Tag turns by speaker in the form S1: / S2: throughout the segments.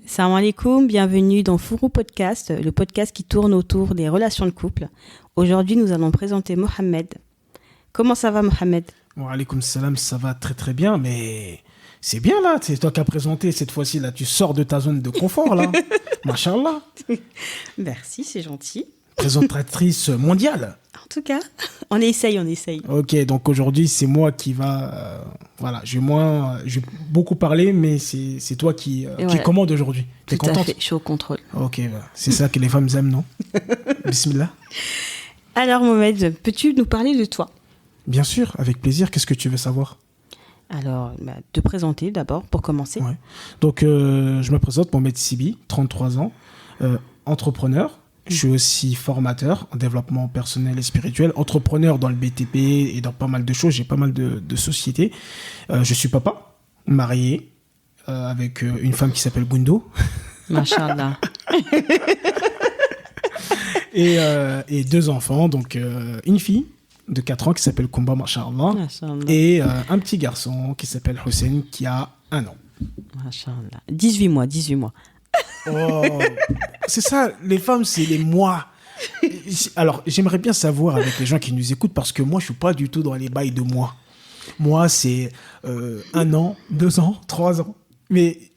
S1: Salam alaikum, bienvenue dans Fourou Podcast, le podcast qui tourne autour des relations de couple. Aujourd'hui, nous allons présenter Mohamed. Comment ça va, Mohamed?
S2: Wa alaykoum salam, ça va très très bien, mais c'est bien là, c'est toi qui as présenté cette fois-ci là, tu sors de ta zone de confort là. Machallah.
S1: Merci, c'est gentil.
S2: Présentatrice mondiale.
S1: En tout cas, on essaye.
S2: Ok, donc aujourd'hui c'est moi qui va, voilà, je vais beaucoup parler, mais c'est toi qui
S1: voilà.
S2: commande aujourd'hui. T'es
S1: Tout à
S2: contente?
S1: fait, je suis au contrôle.
S2: Ok, bah, c'est ça que les femmes aiment, non? Bismillah.
S1: Alors Mohamed, peux-tu nous parler de toi?
S2: Bien sûr, avec plaisir. Qu'est-ce que tu veux savoir?
S1: Alors, te présenter d'abord, pour commencer.
S2: Ouais. Donc, je me présente, Mohamed Sibi, 33 ans, entrepreneur. Je suis aussi formateur en développement personnel et spirituel, entrepreneur dans le BTP et dans pas mal de choses. J'ai pas mal de sociétés. Je suis papa, marié, avec une femme qui s'appelle Gundo.
S1: Machallah.
S2: Et deux enfants, donc une fille de 4 ans qui s'appelle Kumba, Machallah.
S1: Machallah.
S2: Et un petit garçon qui s'appelle Hussein qui a 1 an.
S1: Machallah. 18 mois.
S2: Oh, c'est ça, les femmes, c'est les mois. Alors, j'aimerais bien savoir avec les gens qui nous écoutent, parce que moi, je suis pas du tout dans les bails de mois. Moi, c'est 1 an, 2 ans, 3 ans. Mais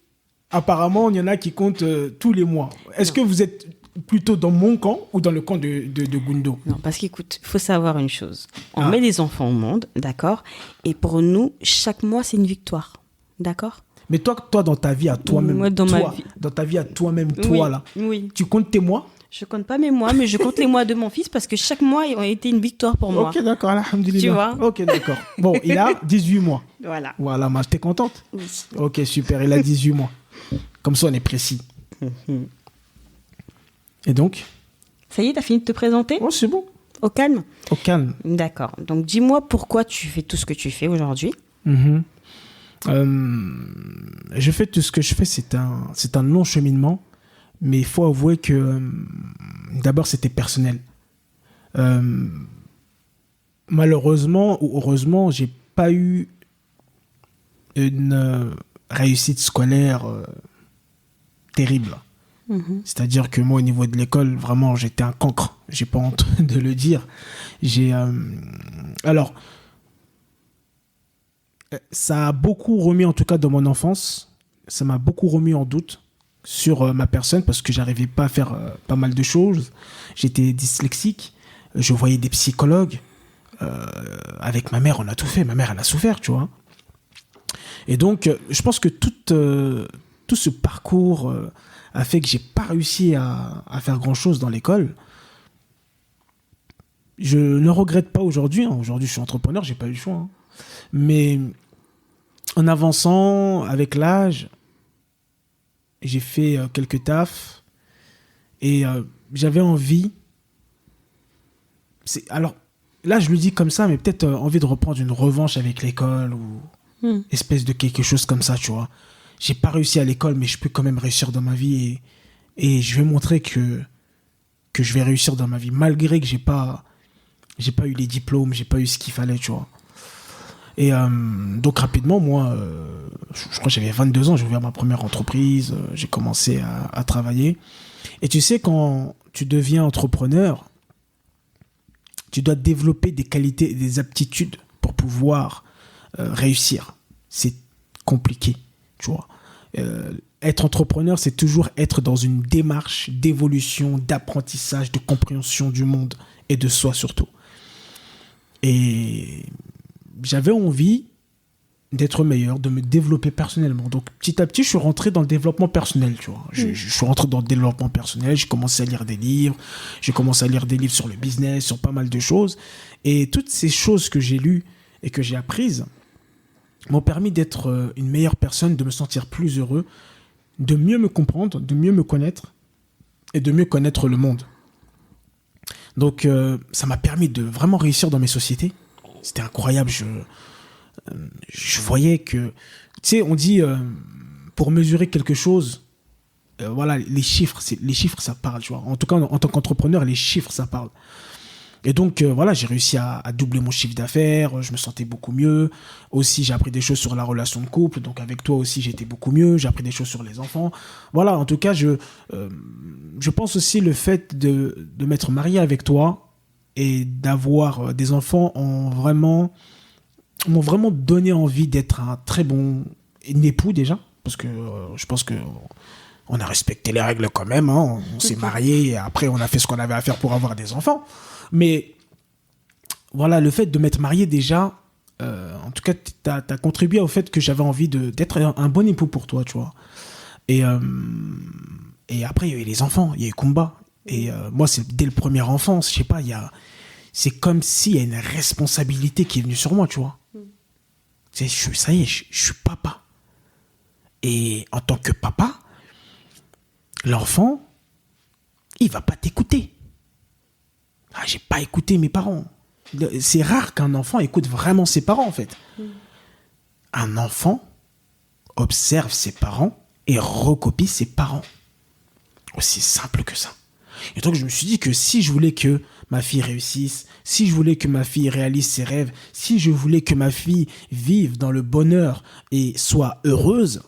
S2: apparemment, il y en a qui comptent tous les mois. Est-ce que vous êtes plutôt dans mon camp ou dans le camp de Gundo?
S1: Non, parce qu'écoute, il faut savoir une chose. On met des enfants au monde, d'accord? Et pour nous, chaque mois, c'est une victoire, d'accord?
S2: Mais toi, dans ta vie à toi-même,
S1: Moi, dans
S2: ta vie à toi-même,
S1: oui,
S2: là,
S1: oui.
S2: tu comptes tes mois?
S1: Je compte pas mes mois, mais je compte les mois de mon fils parce que chaque mois a été une victoire pour moi.
S2: Ok, d'accord, alhamdoulilah.
S1: Tu vois?
S2: Ok, d'accord. Bon, il a 18 mois.
S1: Voilà.
S2: Voilà, t'es contente?
S1: Oui.
S2: Ok, super, il a 18 mois. Comme ça, on est précis. Et donc?
S1: Ça y est, t'as fini de te présenter?
S2: Oh, c'est bon.
S1: Au calme?
S2: Au calme.
S1: D'accord. Donc, dis-moi pourquoi tu fais tout ce que tu fais aujourd'hui.
S2: Je fais tout ce que je fais, c'est un long cheminement, mais il faut avouer que d'abord c'était personnel. Malheureusement ou heureusement, j'ai pas eu une réussite scolaire terrible. C'est-à-dire que moi, au niveau de l'école, vraiment, j'étais un cancre. J'ai pas honte de le dire. Alors, ça a beaucoup remis, en tout cas dans mon enfance, ça m'a beaucoup remis en doute sur ma personne parce que j'arrivais pas à faire pas mal de choses. J'étais dyslexique, je voyais des psychologues. Avec ma mère, on a tout fait. Ma mère, elle a souffert, tu vois. Et donc, je pense que tout ce parcours a fait que j'ai pas réussi à faire grand-chose dans l'école. Je ne regrette pas aujourd'hui. Aujourd'hui, je suis entrepreneur, j'ai pas eu le choix. Mais en avançant avec l'âge, j'ai fait quelques tafs et j'avais envie. Alors là, je le dis comme ça, mais peut-être envie de reprendre une revanche avec l'école ou espèce de quelque chose comme ça, tu vois. J'ai pas réussi à l'école, mais je peux quand même réussir dans ma vie et je vais montrer que je vais réussir dans ma vie, malgré que j'ai pas eu les diplômes, j'ai pas eu ce qu'il fallait, tu vois. Et donc rapidement, moi, je crois que j'avais 22 ans, j'ai ouvert ma première entreprise, j'ai commencé à travailler. Et tu sais, quand tu deviens entrepreneur, tu dois développer des qualités et des aptitudes pour pouvoir réussir. C'est compliqué, tu vois. Être entrepreneur, c'est toujours être dans une démarche d'évolution, d'apprentissage, de compréhension du monde et de soi surtout. Et j'avais envie d'être meilleur, de me développer personnellement. Donc, petit à petit, je suis rentré dans le développement personnel, tu vois. Je suis rentré dans le développement personnel, j'ai commencé à lire des livres, sur le business, sur pas mal de choses. Et toutes ces choses que j'ai lues et que j'ai apprises m'ont permis d'être une meilleure personne, de me sentir plus heureux, de mieux me comprendre, de mieux me connaître et de mieux connaître le monde. Donc, ça m'a permis de vraiment réussir dans mes sociétés. C'était incroyable. Je voyais que... Tu sais, on dit, pour mesurer quelque chose, voilà, les chiffres, ça parle, tu vois. En tout cas, en tant qu'entrepreneur, les chiffres, ça parle. Et donc, voilà, j'ai réussi à doubler mon chiffre d'affaires, je me sentais beaucoup mieux. Aussi, j'ai appris des choses sur la relation de couple. Donc, avec toi aussi, j'étais beaucoup mieux. J'ai appris des choses sur les enfants. Voilà, en tout cas, je pense aussi le fait de m'être marié avec toi et d'avoir des enfants m'ont vraiment donné envie d'être un très bon époux déjà. Parce que je pense que on a respecté les règles quand même. Hein. On s'est mariés et après, on a fait ce qu'on avait à faire pour avoir des enfants. Mais voilà, le fait de m'être marié déjà, en tout cas, t'as contribué au fait que j'avais envie d'être un bon époux pour toi, tu vois. Et après, il y a eu les enfants, il y a eu Kumba. Et moi, c'est dès le premier enfant, je sais pas, c'est comme s'il y a une responsabilité qui est venue sur moi, tu vois. Ça y est, je suis papa. Et en tant que papa, l'enfant, il va pas t'écouter. Ah, j'ai pas écouté mes parents. C'est rare qu'un enfant écoute vraiment ses parents, en fait. Un enfant observe ses parents et recopie ses parents. Aussi simple que ça. Et donc, je me suis dit que si je voulais que ma fille réussisse, si je voulais que ma fille réalise ses rêves, si je voulais que ma fille vive dans le bonheur et soit heureuse,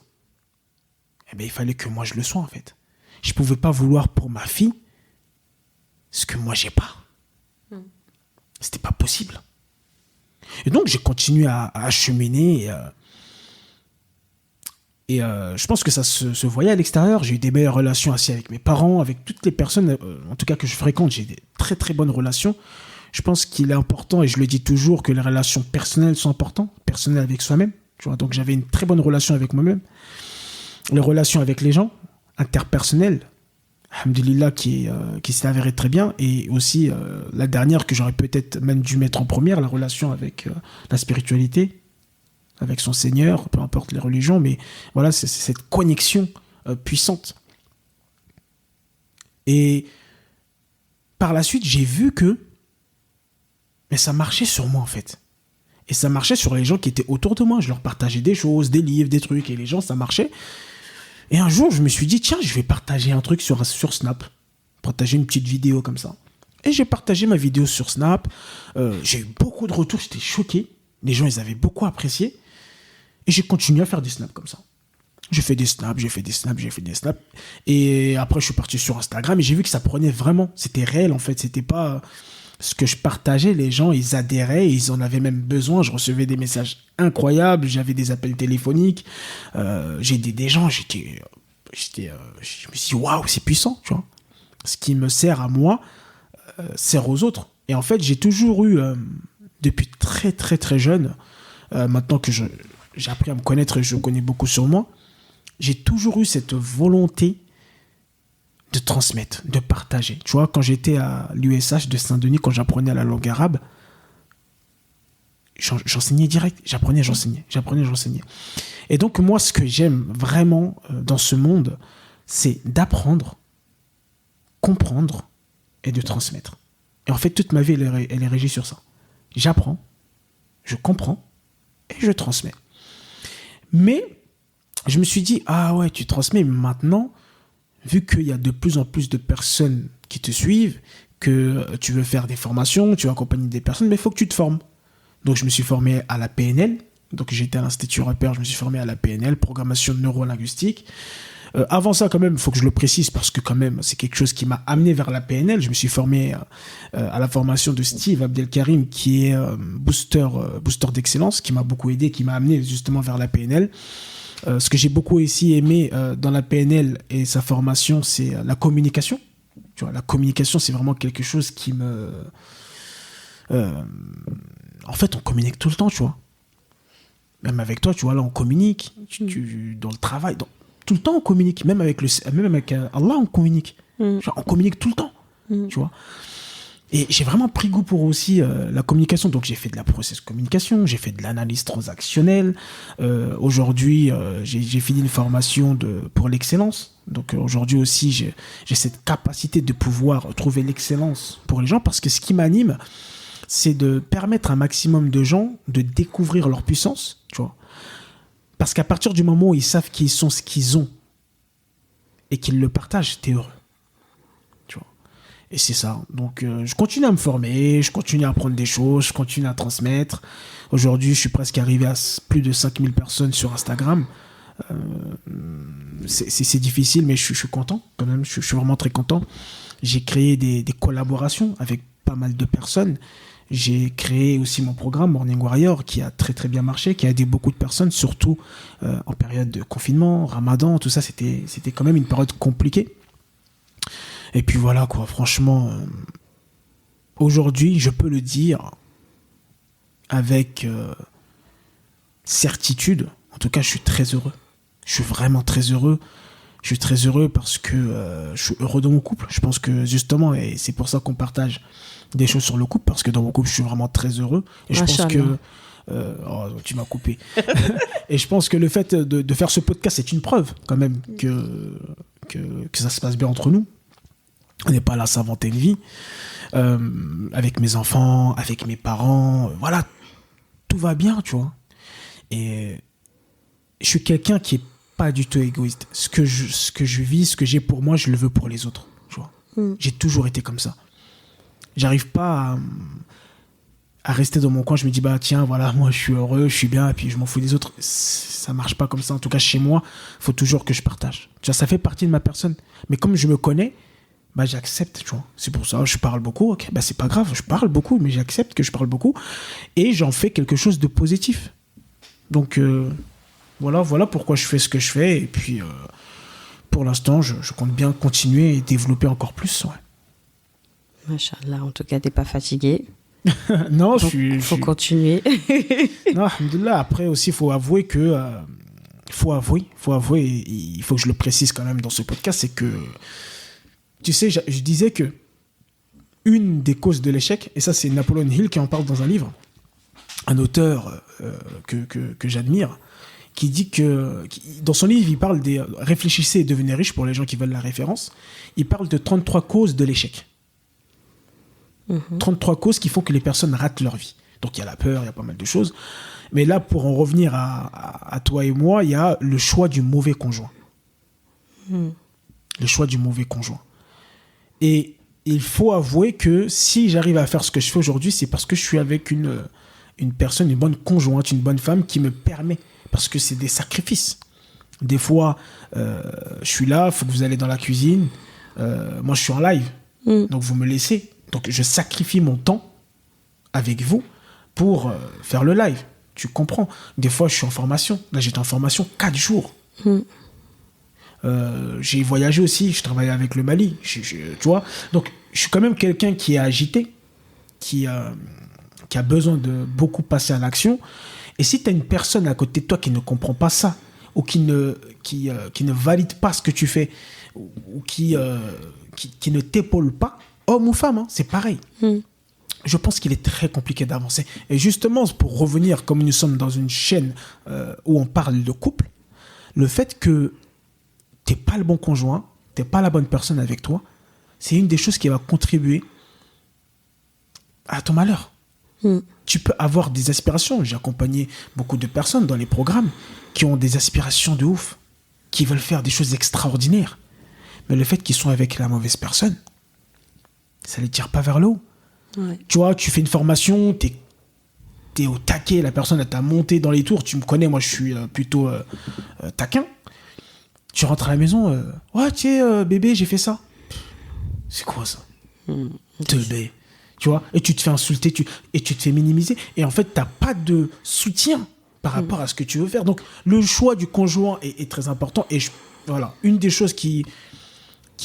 S2: eh bien, il fallait que moi, je le sois, en fait. Je pouvais pas vouloir pour ma fille ce que moi, j'ai pas. C'était pas possible. Et donc, j'ai continué à cheminer. Et je pense que ça se voyait à l'extérieur. J'ai eu des meilleures relations aussi avec mes parents, avec toutes les personnes, en tout cas que je fréquente. J'ai des très très bonnes relations. Je pense qu'il est important, et je le dis toujours, que les relations personnelles sont importantes. Personnelles avec soi-même. Tu vois, donc, j'avais une très bonne relation avec moi-même. Les relations avec les gens, interpersonnelles. Alhamdulillah, qui s'est avérée très bien. Et aussi, la dernière que j'aurais peut-être même dû mettre en première, la relation avec la spiritualité, avec son Seigneur, peu importe les religions, mais voilà, c'est cette connexion puissante. Et par la suite, j'ai vu que mais ça marchait sur moi, en fait. Et ça marchait sur les gens qui étaient autour de moi. Je leur partageais des choses, des livres, des trucs, et les gens, ça marchait. Et un jour, je me suis dit, tiens, je vais partager un truc sur Snap. Partager une petite vidéo comme ça. Et j'ai partagé ma vidéo sur Snap. J'ai eu beaucoup de retours, j'étais choqué. Les gens, ils avaient beaucoup apprécié. Et j'ai continué à faire des snaps comme ça. J'ai fait des snaps. Et après, je suis parti sur Instagram et j'ai vu que ça prenait vraiment. C'était réel, en fait. C'était pas ce que je partageais. Les gens, ils adhéraient. Ils en avaient même besoin. Je recevais des messages incroyables. J'avais des appels téléphoniques. J'ai aidé des gens. Je me suis dit, waouh, c'est puissant, tu vois. Ce qui me sert à moi sert aux autres. Et en fait, j'ai toujours eu, depuis très, très, très jeune, maintenant que j'ai appris à me connaître et je connais beaucoup sur moi, j'ai toujours eu cette volonté de transmettre, de partager. Tu vois, quand j'étais à l'USH de Saint-Denis, quand j'apprenais la langue arabe, j'enseignais direct. J'apprenais. Et donc, moi, ce que j'aime vraiment dans ce monde, c'est d'apprendre, comprendre et de transmettre. Et en fait, toute ma vie, elle est régie sur ça. J'apprends, je comprends et je transmets. Mais je me suis dit, ah ouais, tu transmets, mais maintenant, vu qu'il y a de plus en plus de personnes qui te suivent, que tu veux faire des formations, tu veux accompagner des personnes, mais il faut que tu te formes. Donc, je me suis formé à la PNL. Donc, j'étais à l'Institut Repère, je me suis formé à la PNL, programmation neurolinguistique. Avant ça, quand même, il faut que je le précise parce que quand même, c'est quelque chose qui m'a amené vers la PNL. Je me suis formé à la formation de Steve Abdelkarim, qui est booster d'excellence, qui m'a beaucoup aidé, qui m'a amené justement vers la PNL. Ce que j'ai beaucoup aussi aimé dans la PNL et sa formation, c'est la communication. Tu vois, la communication, c'est vraiment quelque chose qui me... En fait, on communique tout le temps, tu vois. Même avec toi, tu vois, là, on communique. Dans le travail, tout le temps, on communique. Même avec Allah, on communique. Genre, on communique tout le temps, tu vois. Et j'ai vraiment pris goût pour aussi la communication. Donc, j'ai fait de la process communication, j'ai fait de l'analyse transactionnelle. Aujourd'hui, j'ai fini une formation pour l'excellence. Donc, aujourd'hui aussi, j'ai cette capacité de pouvoir trouver l'excellence pour les gens. Parce que ce qui m'anime, c'est de permettre à un maximum de gens de découvrir leur puissance, tu vois. Parce qu'à partir du moment où ils savent qui ils sont, ce qu'ils ont, et qu'ils le partagent, t'es heureux. Tu vois. Et c'est ça. Donc, je continue à me former, je continue à apprendre des choses, je continue à transmettre. Aujourd'hui, je suis presque arrivé à plus de 5000 personnes sur Instagram. C'est difficile, mais je suis content quand même. Je suis vraiment très content. J'ai créé des collaborations avec pas mal de personnes. J'ai créé aussi mon programme Morning Warrior qui a très très bien marché, qui a aidé beaucoup de personnes, surtout en période de confinement, Ramadan, tout ça, c'était quand même une période compliquée. Et puis voilà quoi, franchement, aujourd'hui, je peux le dire avec certitude. En tout cas, je suis très heureux. Je suis vraiment très heureux. Je suis très heureux parce que je suis heureux dans mon couple. Je pense que justement, et c'est pour ça qu'on partage des choses sur le couple, parce que dans mon couple, je suis vraiment très heureux. Et je pense que... oh, tu m'as coupé. Et je pense que le fait de faire ce podcast, c'est une preuve quand même que ça se passe bien entre nous. On n'est pas là à s'inventer une vie. Avec mes enfants, avec mes parents, voilà, tout va bien, tu vois. Et je suis quelqu'un qui est pas du tout égoïste. Ce que je vis, ce que j'ai pour moi, je le veux pour les autres, tu vois. J'ai toujours été comme ça. J'arrive pas à rester dans mon coin. Je me dis, bah tiens, voilà, moi je suis heureux, je suis bien, et puis je m'en fous des autres. Ça marche pas comme ça. En tout cas, chez moi, il faut toujours que je partage. Tu vois, ça fait partie de ma personne. Mais comme je me connais, bah j'accepte, tu vois. C'est pour ça, je parle beaucoup. Ok, bah c'est pas grave, je parle beaucoup, mais j'accepte que je parle beaucoup. Et j'en fais quelque chose de positif. Donc, voilà pourquoi je fais ce que je fais. Et puis, pour l'instant, je compte bien continuer et développer encore plus, ouais.
S1: Machallah, en tout cas, t'es pas fatigué.
S2: Non,
S1: faut continuer.
S2: Non, alhamdoulilah. Après aussi, il faut avouer que... il faut avouer, il faut que je le précise quand même dans ce podcast, c'est que... Tu sais, je disais que une des causes de l'échec, et ça c'est Napoleon Hill qui en parle dans un livre, un auteur que j'admire, qui dit que, dans son livre, il parle des réfléchissez et devenez riche pour les gens qui veulent la référence. Il parle de 33 causes de l'échec. 33 causes qui font que les personnes ratent leur vie. Donc il y a la peur, il y a pas mal de choses. Mais là, pour en revenir à toi et moi, il y a le choix du mauvais conjoint. Le choix du mauvais conjoint. Et il faut avouer que si j'arrive à faire ce que je fais aujourd'hui, c'est parce que je suis avec une personne, une bonne conjointe, une bonne femme qui me permet. Parce que c'est des sacrifices. Des fois, je suis là, il faut que vous allez dans la cuisine. Moi, je suis en live. Donc, vous me laissez. Donc, je sacrifie mon temps avec vous pour faire le live. Tu comprends? Des fois, je suis en formation. Là, j'étais en formation 4 jours. J'ai voyagé aussi, je travaillais avec le Mali, tu vois. Donc, je suis quand même quelqu'un qui est agité, qui a besoin de beaucoup passer à l'action. Et si tu as une personne à côté de toi qui ne comprend pas ça, ou qui ne valide pas ce que tu fais, ou qui ne t'épaule pas, homme ou femme, hein, c'est pareil. Je pense qu'il est très compliqué d'avancer. Et justement, pour revenir, comme nous sommes dans une chaîne où on parle de couple, le fait que t'es pas le bon conjoint, t'es pas la bonne personne avec toi, c'est une des choses qui va contribuer à ton malheur. Tu peux avoir des aspirations. J'ai accompagné beaucoup de personnes dans les programmes qui ont des aspirations de ouf, qui veulent faire des choses extraordinaires. Mais le fait qu'ils sont avec la mauvaise personne, ça les tire pas vers le haut.
S1: Ouais.
S2: Tu vois, tu fais une formation, t'es au taquet, la personne elle t'a monté dans les tours, tu me connais, moi je suis plutôt taquin. Tu rentres à la maison, ouais, tiens, bébé, j'ai fait ça. C'est quoi ça? Bébé. Tu vois, et tu te fais insulter, et tu te fais minimiser. Et en fait, t'as pas de soutien par rapport à ce que tu veux faire. Donc, le choix du conjoint est très important. Et voilà, une des choses qui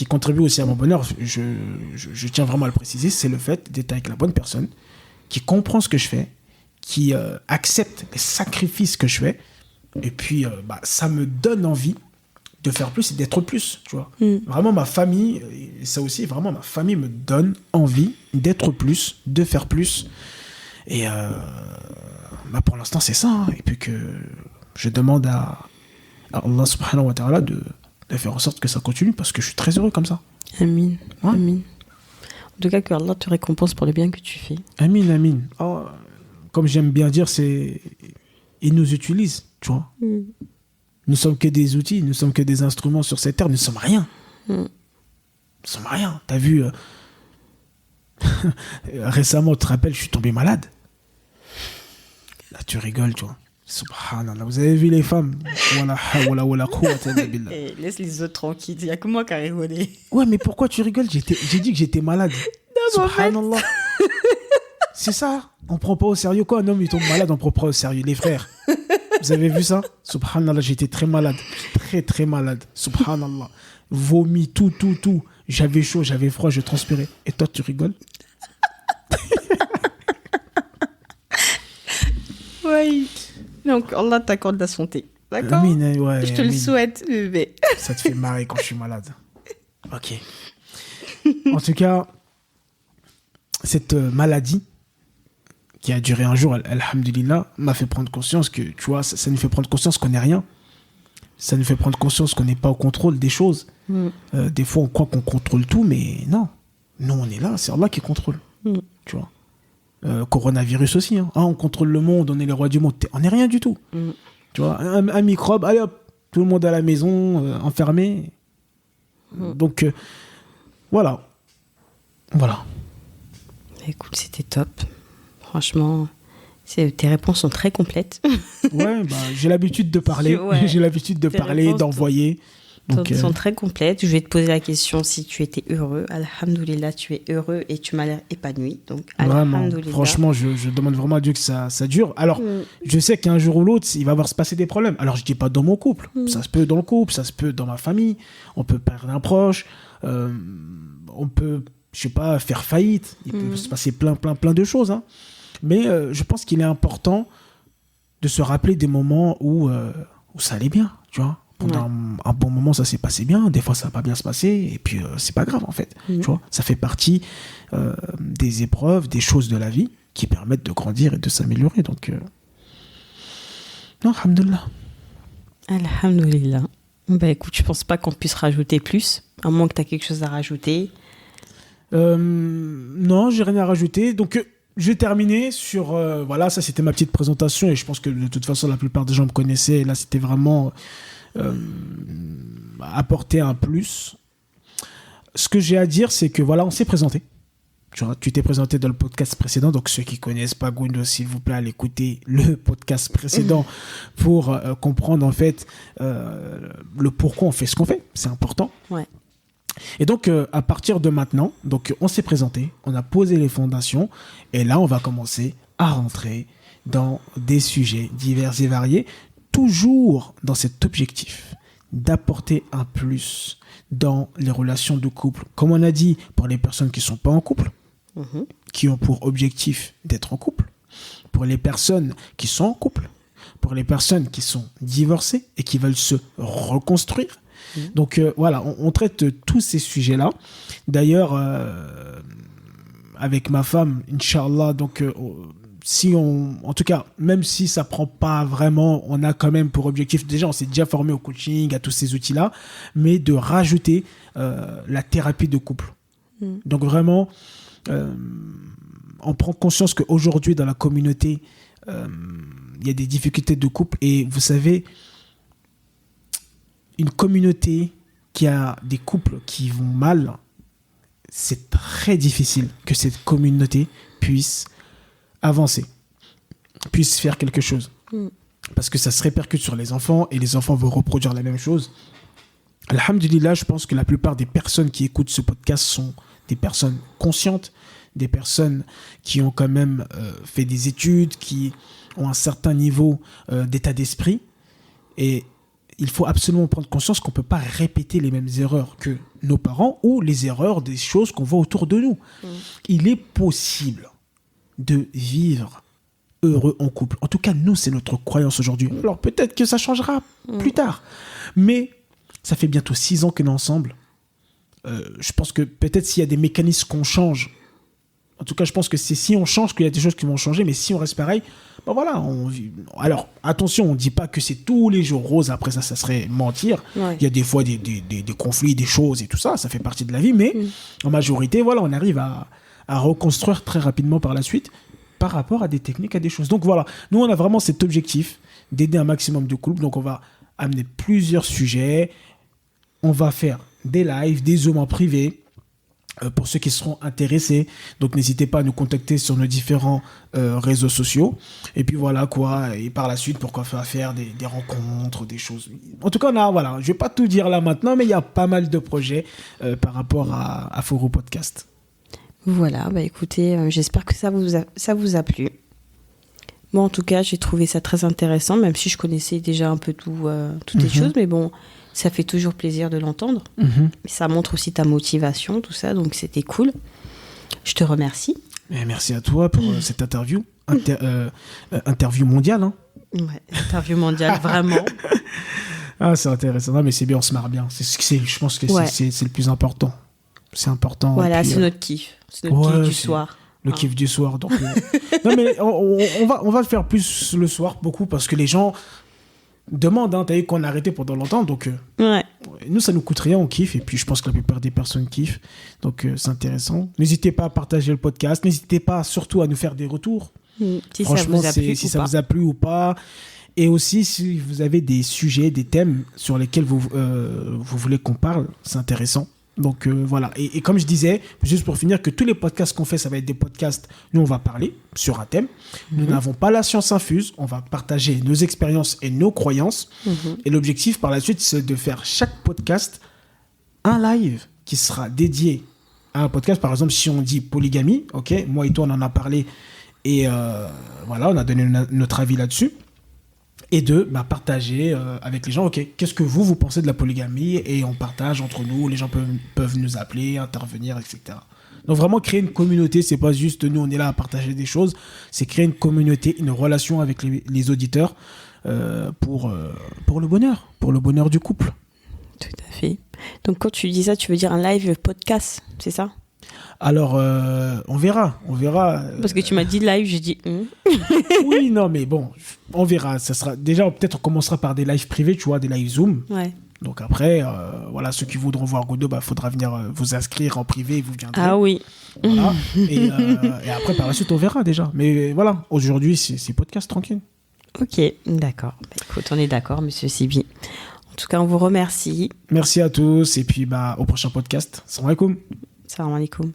S2: contribue aussi à mon bonheur, je tiens vraiment à le préciser, c'est le fait d'être avec la bonne personne, qui comprend ce que je fais, qui accepte les sacrifices que je fais. Et puis, ça me donne envie de faire plus et d'être plus, tu vois. Vraiment, ma famille, et ça aussi, vraiment, ma famille me donne envie d'être plus, de faire plus. Et pour l'instant, c'est ça. Hein. Et puis que je demande à Allah subhanahu wa ta'ala de faire en sorte que ça continue, parce que je suis très heureux comme ça.
S1: Amin.
S2: Ouais.
S1: Amin. En tout cas, que Allah te récompense pour le bien que tu fais.
S2: Amin, amin. Oh, comme j'aime bien dire, il nous utilise, tu vois. Nous sommes que des outils, nous sommes que des instruments sur cette terre, nous ne sommes rien. Nous ne sommes rien. T'as vu, Récemment, tu te rappelles, je suis tombé malade. Là, tu rigoles, tu vois. Subhanallah, vous avez vu les femmes?
S1: Laisse les autres tranquilles, il n'y a que moi qui a rigolé.
S2: Ouais, mais pourquoi tu rigoles? J'ai dit que j'étais malade.
S1: Non,
S2: Subhanallah. C'est ça. On prend pas au sérieux quoi? Un homme, il tombe malade, on prend pas au sérieux. Les frères, vous avez vu ça? Subhanallah, j'étais très malade. Très, très malade. Subhanallah. Vomi, tout. J'avais chaud, j'avais froid, je transpirais. Et toi, tu rigoles?
S1: Oui. Donc, Allah t'accorde la santé. D'accord?
S2: Amine, ouais,
S1: je te le souhaite, bébé.
S2: Ça te fait marrer quand je suis malade. Ok. En tout cas, cette maladie qui a duré un jour, alhamdulillah, m'a fait prendre conscience que, tu vois, ça nous fait prendre conscience qu'on n'est rien. Ça nous fait prendre conscience qu'on n'est pas au contrôle des choses. Des fois, on croit qu'on contrôle tout, mais non. Nous, on est là, c'est Allah qui contrôle. Tu vois. Coronavirus aussi. Hein. On contrôle le monde, on est les rois du monde. On n'est rien du tout. Tu vois, un microbe, allez hop, tout le monde à la maison, enfermé. Donc, voilà. Voilà.
S1: Écoute, c'était top. Franchement, tes réponses sont très complètes.
S2: Ouais, j'ai l'habitude de parler. Ouais. J'ai l'habitude de parler, d'envoyer.
S1: Donc, sont très complètes. Je vais te poser la question si tu étais heureux. Alhamdoulilah, tu es heureux et tu m'as l'air épanoui. Donc,
S2: vraiment, franchement, je demande vraiment à Dieu que ça dure. Alors, je sais qu'un jour ou l'autre, il va se passer des problèmes. Alors, je dis pas dans mon couple. Ça se peut dans le couple, ça se peut dans ma famille. On peut perdre un proche. On peut, je sais pas, faire faillite. Il peut se passer plein de choses. Hein. Mais je pense qu'il est important de se rappeler des moments où ça allait bien, tu vois. Pendant un bon moment, ça s'est passé bien. Des fois, ça va pas bien se passer. Et puis, c'est pas grave, en fait. Tu vois, ça fait partie des épreuves, des choses de la vie qui permettent de grandir et de s'améliorer. Donc, non, alhamdoulilah.
S1: Alhamdoulilah. Écoute, je pense pas qu'on puisse rajouter plus. À moins que tu as quelque chose à rajouter.
S2: Non, j'ai rien à rajouter. Donc, je vais terminer sur... voilà, ça, c'était ma petite présentation. Et je pense que, de toute façon, la plupart des gens me connaissaient. Et là, c'était vraiment... apporter un plus. Ce que j'ai à dire, c'est que voilà, on s'est présenté. Tu t'es présenté dans le podcast précédent, donc ceux qui connaissent pas Goundo, s'il vous plaît, allez écouter le podcast précédent pour comprendre en fait le pourquoi on fait ce qu'on fait. C'est important.
S1: Ouais.
S2: Et donc à partir de maintenant, donc on s'est présenté, on a posé les fondations, et là on va commencer à rentrer dans des sujets divers et variés. Toujours dans cet objectif d'apporter un plus dans les relations de couple. Comme on a dit, pour les personnes qui ne sont pas en couple, qui ont pour objectif d'être en couple, pour les personnes qui sont en couple, pour les personnes qui sont divorcées et qui veulent se reconstruire. Donc voilà, on traite tous ces sujets-là. D'ailleurs, avec ma femme, Inch'Allah, donc... en tout cas, même si ça prend pas vraiment, on a quand même pour objectif, déjà on s'est déjà formé au coaching, à tous ces outils-là, mais de rajouter la thérapie de couple. Donc vraiment, on prend conscience qu'aujourd'hui dans la communauté, il y a des difficultés de couple, et vous savez, une communauté qui a des couples qui vont mal, c'est très difficile que cette communauté puisse avancer, puisse faire quelque chose. Parce que ça se répercute sur les enfants, et les enfants vont reproduire la même chose. Alhamdulillah, je pense que la plupart des personnes qui écoutent ce podcast sont des personnes conscientes, des personnes qui ont quand même fait des études, qui ont un certain niveau d'état d'esprit. Et il faut absolument prendre conscience qu'on ne peut pas répéter les mêmes erreurs que nos parents ou les erreurs des choses qu'on voit autour de nous. Il est possible de vivre heureux en couple. En tout cas, nous, c'est notre croyance aujourd'hui. Alors, peut-être que ça changera plus tard. Mais ça fait bientôt 6 ans qu'on est ensemble. Je pense que peut-être s'il y a des mécanismes qu'on change, en tout cas, je pense que c'est si on change qu'il y a des choses qui vont changer, mais si on reste pareil, ben voilà. Alors, attention, on ne dit pas que c'est tous les jours rose. Après ça serait mentir. Ouais. Il y a des fois des conflits, des choses et tout ça. Ça fait partie de la vie. Mais en majorité, voilà, on arrive à reconstruire très rapidement par la suite par rapport à des techniques, à des choses. Donc voilà, nous, on a vraiment cet objectif d'aider un maximum de couples. Donc, on va amener plusieurs sujets. On va faire des lives, des zooms en privé. pour ceux qui seront intéressés. Donc n'hésitez pas à nous contacter sur nos différents réseaux sociaux. Et puis voilà quoi. Et par la suite, pourquoi faire des rencontres, des choses. En tout cas, voilà, je vais pas tout dire là maintenant, mais il y a pas mal de projets par rapport à Furu Podcast.
S1: Voilà, bah écoutez, j'espère que ça vous a plu. Moi, en tout cas, j'ai trouvé ça très intéressant, même si je connaissais déjà un peu toutes les choses, mais bon, ça fait toujours plaisir de l'entendre. Ça montre aussi ta motivation, tout ça, donc c'était cool. Je te remercie.
S2: Et merci à toi pour cette interview. Interview mondiale, hein.
S1: Ouais, interview mondiale, vraiment.
S2: Ah, c'est intéressant. Non, mais c'est bien, on se marre bien. Je pense que c'est le plus important. C'est important.
S1: Voilà,
S2: puis,
S1: c'est notre kiff. C'est notre kiff du soir.
S2: Le kiff du soir. Donc, non, mais on va le faire plus le soir, beaucoup, parce que les gens demandent. Hein, t'as vu qu'on a arrêté pendant longtemps. Donc, nous, ça nous coûte rien, on kiffe. Et puis, je pense que la plupart des personnes kiffent. Donc, c'est intéressant. N'hésitez pas à partager le podcast. N'hésitez pas surtout à nous faire des retours.
S1: Franchement,
S2: si ça vous a plu ou pas. Et aussi, si vous avez des sujets, des thèmes sur lesquels vous voulez qu'on parle, c'est intéressant. Donc voilà, et comme je disais, juste pour finir, que tous les podcasts qu'on fait, ça va être des podcasts, nous on va parler sur un thème, nous n'avons pas la science infuse, on va partager nos expériences et nos croyances, et l'objectif par la suite, c'est de faire chaque podcast un live qui sera dédié à un podcast. Par exemple, si on dit polygamie, ok, moi et toi on en a parlé, et voilà, on a donné notre avis là-dessus. Et partager avec les gens, ok, qu'est-ce que vous pensez de la polygamie, et on partage entre nous, les gens peuvent nous appeler, intervenir, etc. Donc vraiment créer une communauté, c'est pas juste nous on est là à partager des choses, c'est créer une communauté, une relation avec les auditeurs pour le bonheur du couple.
S1: Tout à fait. Donc quand tu dis ça, tu veux dire un live podcast, c'est ça ?
S2: Alors, on verra.
S1: Parce que tu m'as dit live, j'ai dit...
S2: Oui, non, mais bon, on verra. Ça sera... Déjà, peut-être on commencera par des lives privés, tu vois, des lives Zoom.
S1: Ouais.
S2: Donc après, voilà, ceux qui voudront voir Godo, faudra venir vous inscrire en privé et vous viendrez.
S1: Ah oui.
S2: Voilà. Et après, par la suite, on verra déjà. Mais voilà, aujourd'hui, c'est podcast tranquille.
S1: Ok, d'accord. Écoute, on est d'accord, monsieur Sibi. En tout cas, on vous remercie.
S2: Merci à tous. Et puis, au prochain podcast. Salam alaikum.
S1: Salam alaikum.